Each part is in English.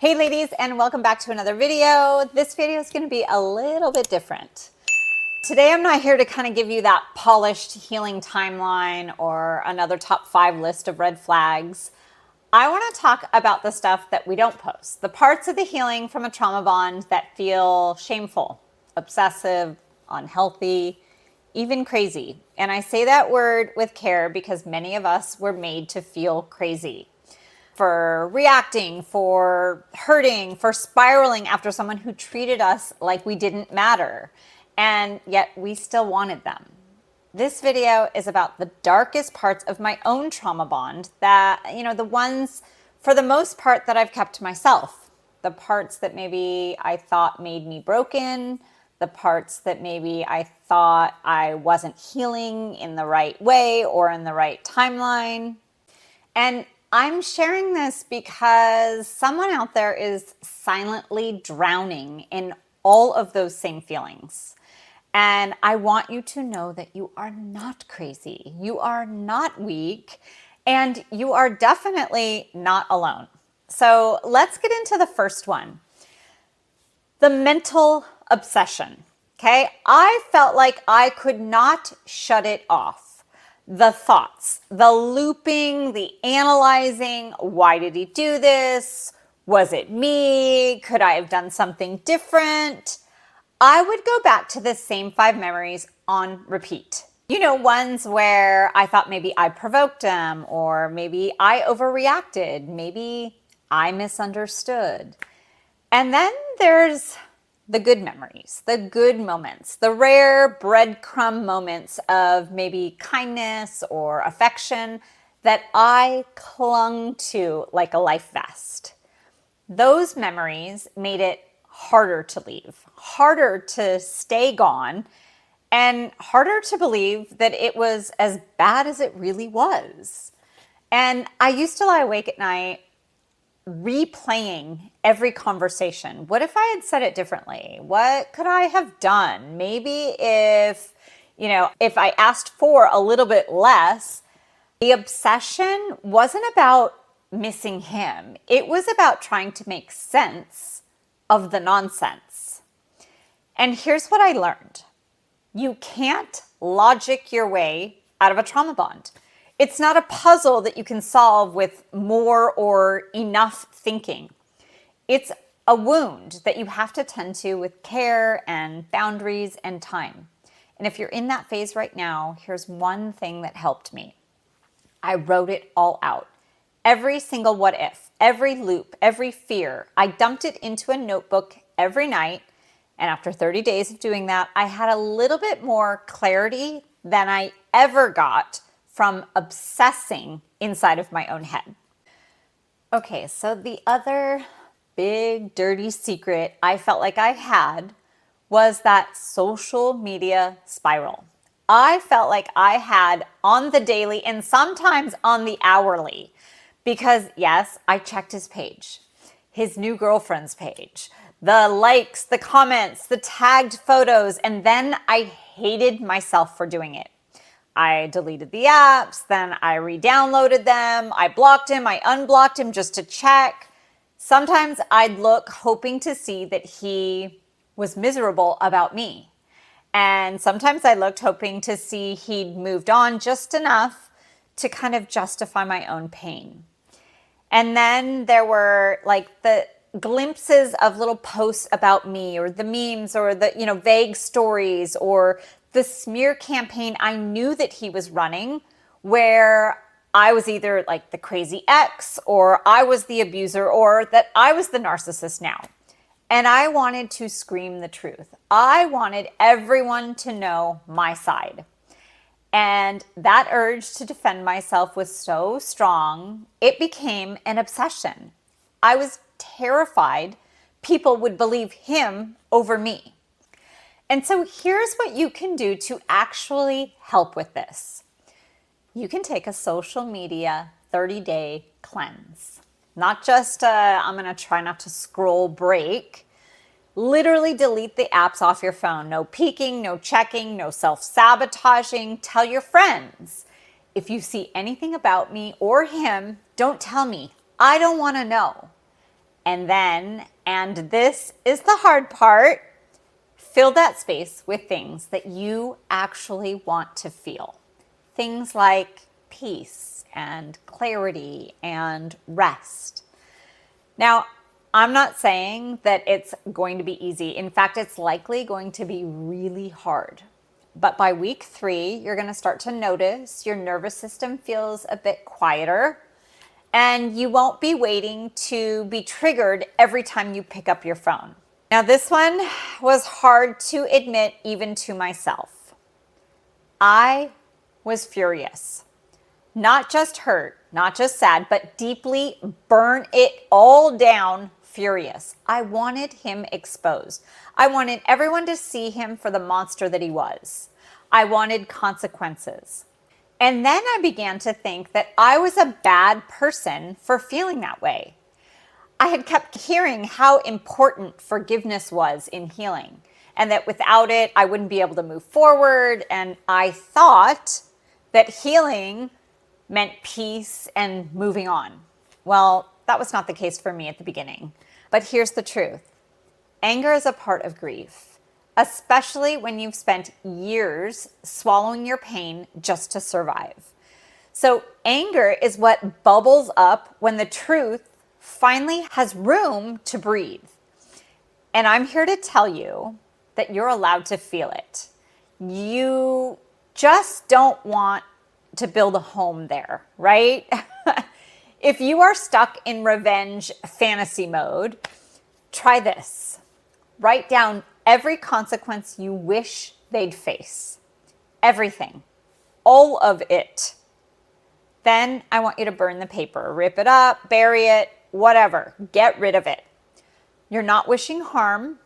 Hey ladies, and welcome back to another video. This video is going to be a little bit different. Today I'm not here to kind of give you that polished healing timeline or another top 5 list of red flags. I want to talk about the stuff that we don't post, the parts of the healing from a trauma bond that feel shameful, obsessive, unhealthy, even crazy. And I say that word with care because many of us were made to feel crazy. For reacting, for hurting, for spiraling after someone who treated us like we didn't matter, and yet we still wanted them. This video is about the darkest parts of my own trauma bond that, the ones for the most part that I've kept to myself. The parts that maybe I thought made me broken, the parts that maybe I thought I wasn't healing in the right way or in the right timeline. And I'm sharing this because someone out there is silently drowning in all of those same feelings. And I want you to know that you are not crazy. You are not weak, and you are definitely not alone. So let's get into the first one. The mental obsession. Okay. I felt like I could not shut it off. The thoughts, the looping, the analyzing. Why did he do this? Was it me? Could I have done something different? I would go back to the same 5 memories on repeat. Ones where I thought maybe I provoked him, or maybe I overreacted, maybe I misunderstood. And then there's the good memories, the good moments, the rare breadcrumb moments of maybe kindness or affection that I clung to like a life vest. Those memories made it harder to leave, harder to stay gone, and harder to believe that it was as bad as it really was. And I used to lie awake at night replaying every conversation. What if I had said it differently? What could I have done? Maybe if I asked for a little bit less. The obsession wasn't about missing him. It was about trying to make sense of the nonsense. And here's what I learned. You can't logic your way out of a trauma bond. It's not a puzzle that you can solve with more or enough thinking. It's a wound that you have to tend to with care and boundaries and time. And if you're in that phase right now, here's one thing that helped me. I wrote it all out. Every single what if, every loop, every fear. I dumped it into a notebook every night. And after 30 days of doing that, I had a little bit more clarity than I ever got from obsessing inside of my own head. Okay, so the other big dirty secret I felt like I had was that social media spiral. I felt like I had on the daily and sometimes on the hourly, because yes, I checked his page, his new girlfriend's page, the likes, the comments, the tagged photos, and then I hated myself for doing it. I deleted the apps, then I re-downloaded them, I blocked him, I unblocked him just to check. Sometimes I'd look hoping to see that he was miserable about me. And sometimes I looked hoping to see he'd moved on just enough to kind of justify my own pain. And then there were like the glimpses of little posts about me, or the memes, or the vague stories, or the smear campaign I knew that he was running, where I was either like the crazy ex, or I was the abuser, or that I was the narcissist now. And I wanted to scream the truth. I wanted everyone to know my side. And that urge to defend myself was so strong, it became an obsession. I was terrified people would believe him over me. And so here's what you can do to actually help with this. You can take a social media 30-day cleanse. Not just I'm going to try not to scroll break. Literally delete the apps off your phone. No peeking, no checking, no self-sabotaging. Tell your friends. If you see anything about me or him, don't tell me. I don't want to know. And then, and this is the hard part, fill that space with things that you actually want to feel. Things like peace and clarity and rest. Now, I'm not saying that it's going to be easy. In fact, it's likely going to be really hard. But by week 3, you're going to start to notice your nervous system feels a bit quieter, and you won't be waiting to be triggered every time you pick up your phone. Now, this one was hard to admit even to myself. I was furious. Not just hurt, not just sad, but deeply burn it all down furious. I wanted him exposed. I wanted everyone to see him for the monster that he was. I wanted consequences. And then I began to think that I was a bad person for feeling that way. I had kept hearing how important forgiveness was in healing, and that without it, I wouldn't be able to move forward. And I thought that healing meant peace and moving on. Well, that was not the case for me at the beginning. But here's the truth. Anger is a part of grief, especially when you've spent years swallowing your pain just to survive. So anger is what bubbles up when the truth finally has room to breathe. And I'm here to tell you that you're allowed to feel it. You just don't want to build a home there, right? If you are stuck in revenge fantasy mode, try this. Write down every consequence you wish they'd face. Everything. All of it. Then I want you to burn the paper. Rip it up, bury it, whatever. Get rid of it. You're not wishing harm.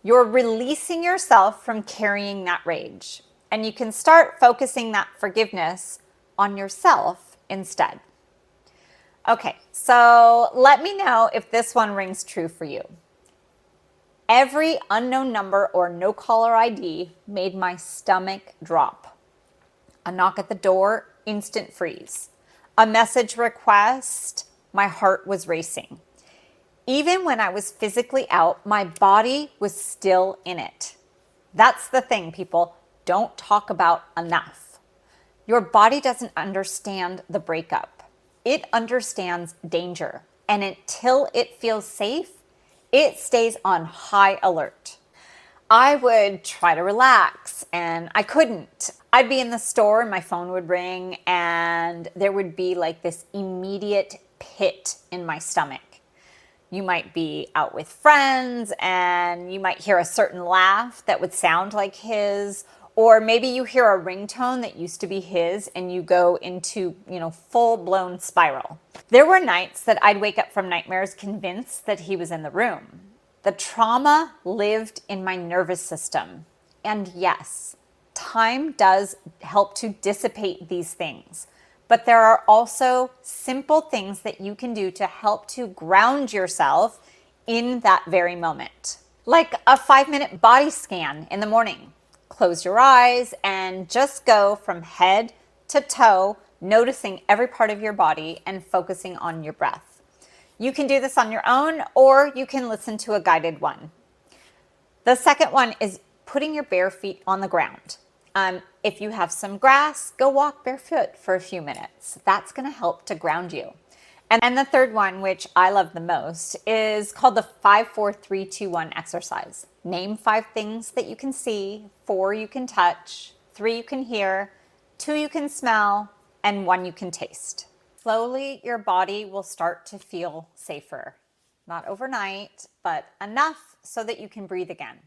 You're releasing yourself from carrying that rage. And you can start focusing that forgiveness on yourself instead. Okay, so let me know if this one rings true for you. Every unknown number or no caller ID made my stomach drop. A knock at the door, instant freeze. A message request, my heart was racing. Even when I was physically out, my body was still in it. That's the thing people don't talk about enough. Your body doesn't understand the breakup. It understands danger. And until it feels safe, it stays on high alert. I would try to relax and I couldn't. I'd be in the store and my phone would ring and there would be like this immediate pit in my stomach. You might be out with friends and you might hear a certain laugh that would sound like his, or maybe you hear a ringtone that used to be his and you go into, full-blown spiral. There were nights that I'd wake up from nightmares convinced that he was in the room. The trauma lived in my nervous system. And yes, time does help to dissipate these things. But there are also simple things that you can do to help to ground yourself in that very moment. Like a 5-minute body scan in the morning. Close your eyes and just go from head to toe, noticing every part of your body and focusing on your breath. You can do this on your own or you can listen to a guided one. The second one is putting your bare feet on the ground. If you have some grass, go walk barefoot for a few minutes. That's going to help to ground you. And the third one, which I love the most, is called the 5-4-3-2-1 exercise. Name 5 things that you can see, 4 you can touch, 3 you can hear, 2 you can smell, and 1 you can taste. Slowly, your body will start to feel safer. Not overnight, but enough so that you can breathe again.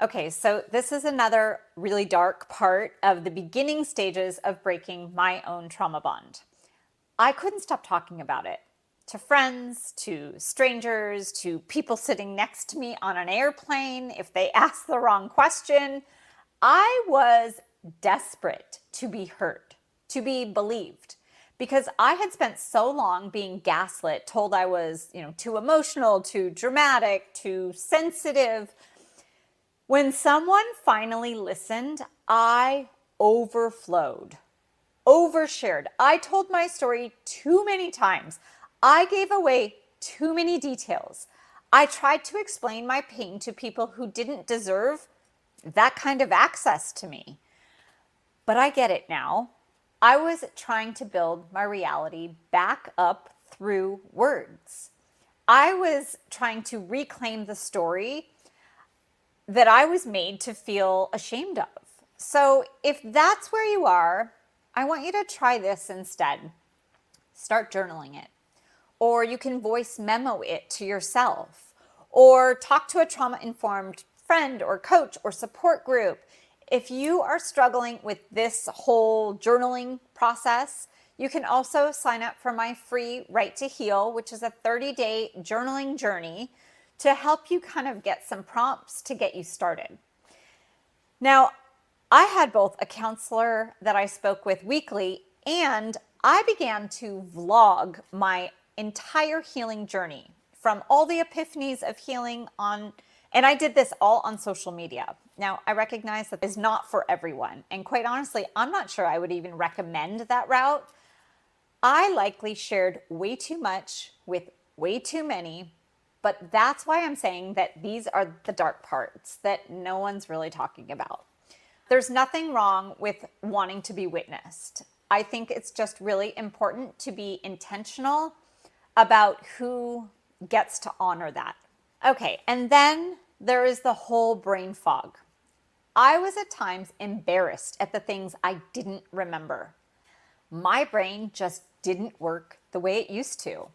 Okay, so this is another really dark part of the beginning stages of breaking my own trauma bond. I couldn't stop talking about it. To friends, to strangers, to people sitting next to me on an airplane if they asked the wrong question. I was desperate to be heard, to be believed, because I had spent so long being gaslit, told I was, too emotional, too dramatic, too sensitive. When someone finally listened, I overflowed, overshared. I told my story too many times. I gave away too many details. I tried to explain my pain to people who didn't deserve that kind of access to me. But I get it now. I was trying to build my reality back up through words. I was trying to reclaim the story that I was made to feel ashamed of. So if that's where you are, I want you to try this instead. Start journaling it. Or you can voice memo it to yourself. Or talk to a trauma-informed friend or coach or support group. If you are struggling with this whole journaling process, you can also sign up for my free Right to Heal, which is a 30-day journaling journey to help you kind of get some prompts to get you started. Now, I had both a counselor that I spoke with weekly, and I began to vlog my entire healing journey from all the epiphanies of healing on, and I did this all on social media. Now, I recognize that is not for everyone. And quite honestly, I'm not sure I would even recommend that route. I likely shared way too much with way too many, but that's why I'm saying that these are the dark parts that no one's really talking about. There's nothing wrong with wanting to be witnessed. I think it's just really important to be intentional about who gets to honor that. Okay, and then there is the whole brain fog. I was at times embarrassed at the things I didn't remember. My brain just didn't work the way it used to.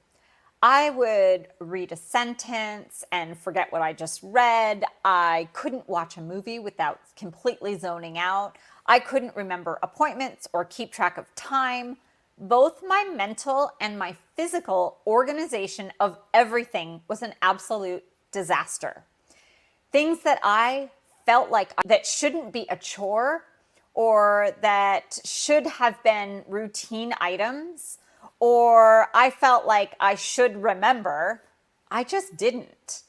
I would read a sentence and forget what I just read. I couldn't watch a movie without completely zoning out. I couldn't remember appointments or keep track of time. Both my mental and my physical organization of everything was an absolute disaster. Things that I felt like that shouldn't be a chore or that should have been routine items, or I felt like I should remember, I just didn't.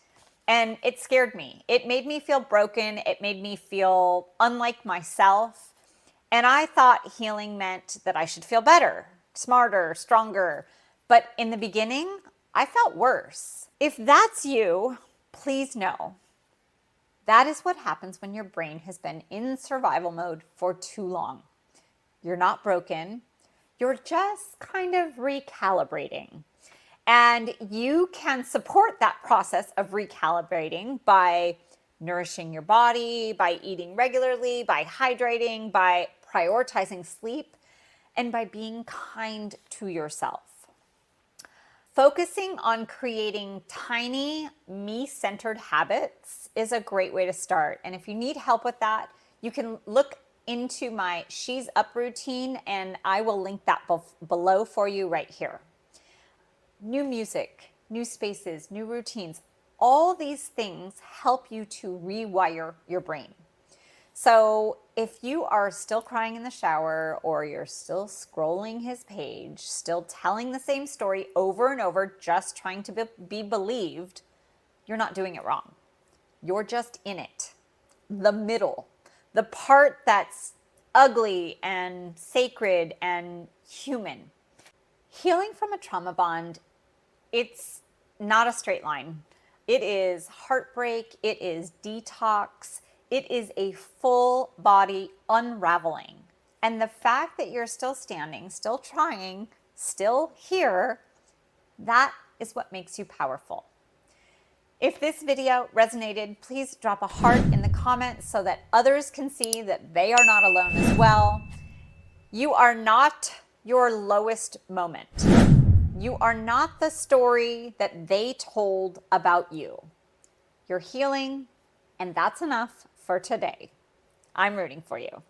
And it scared me. It made me feel broken. It made me feel unlike myself. And I thought healing meant that I should feel better, smarter, stronger. But in the beginning, I felt worse. If that's you, please know that is what happens when your brain has been in survival mode for too long. You're not broken. You're just kind of recalibrating. And you can support that process of recalibrating by nourishing your body, by eating regularly, by hydrating, by prioritizing sleep, and by being kind to yourself. Focusing on creating tiny, me-centered habits is a great way to start. And if you need help with that, you can look into my She's Up routine, and I will link that below for you right here. New music, new spaces, new routines, all these things help you to rewire your brain. So if you are still crying in the shower, or you're still scrolling his page, still telling the same story over and over, just trying to be believed, you're not doing it wrong. You're just in it. The middle, the part that's ugly and sacred and human. Healing from a trauma bond, it's not a straight line. It is heartbreak, it is detox, it is a full body unraveling. And the fact that you're still standing, still trying, still here, that is what makes you powerful. If this video resonated, please drop a heart in the comments so that others can see that they are not alone as well. You are not your lowest moment. You are not the story that they told about you. You're healing, and that's enough for today. I'm rooting for you.